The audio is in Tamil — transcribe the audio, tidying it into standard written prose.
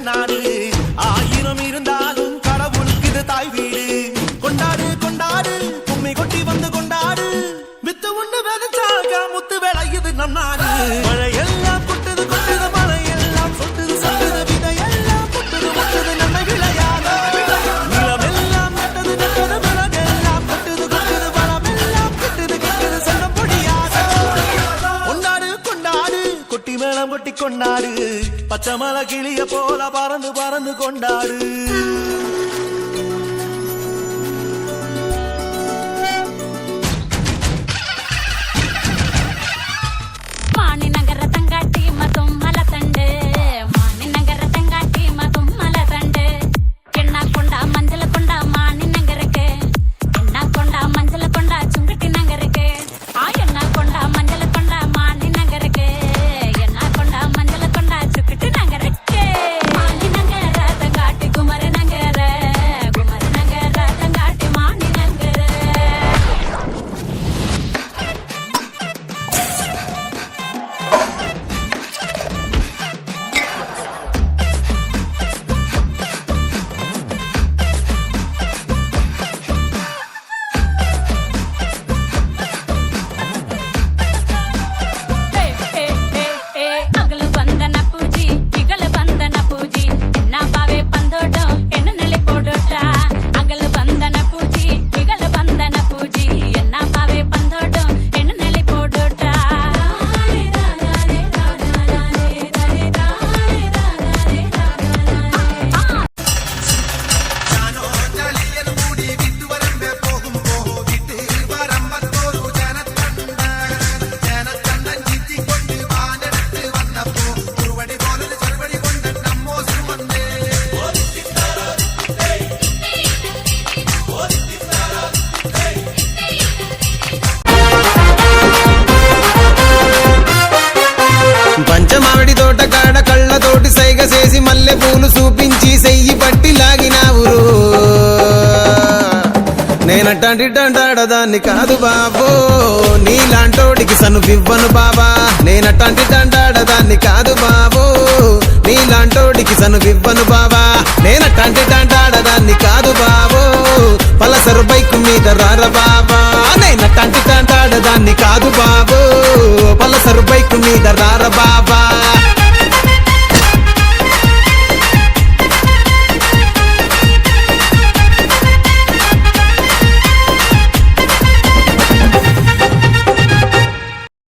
நாடு. ஆயிரம் இருந்தாலும் கடவுளுக்கு இது தாய் வீடு. கொண்டாடு கொண்டாடு கும்மி கொட்டி வந்து கொண்டாடு. வித்து உண்டு விதைச்சாக முத்து விளையுது நம் நாடு. மழையெல்லாம் கொட்டுது கொட்டுது மழையெல்லாம் சொட்டுது சொட்டுது விதையெல்லாம் கொட்டுது கொட்டுது நம்மை விளையாத. நிலமெல்லாம் நட்டது நட்டது விலகெல்லாம் கொட்டுது கொட்டுது வளமெல்லாம் கொட்டுது கொட்டுது சொல்ல முடியாத. கொண்டாடு கொண்டாடு கொட்டி மேளம் கொட்டி கொண்டாடு. பச்சை மலை கிளிய போல பறந்து பறந்து கொண்டாடு. పంచమావిడి తోట కాడ కళ్ళతోటి సైగ చేసి మల్లె పూలు చూపించి సెయ్యి పట్టి లాగినావురు. నేనట్టంటిట్టంటాడదాన్ని కాదు బాబో నీలాంటోడికి సనువివ్వను బాబా. నేనట్టంటిట్టంటాడదాన్ని కాదు బాబో నీలాంటోడికి సనువివ్వను బాబా. నేనట్టంటిట్టంటాడదాన్ని కాదు బాబో పలసరు బైకు మీద రార బాబా. నేనట్టంటిట్టంటాడదాన్ని కాదు బాబో పలసరు బైకు మీద రార బాబా.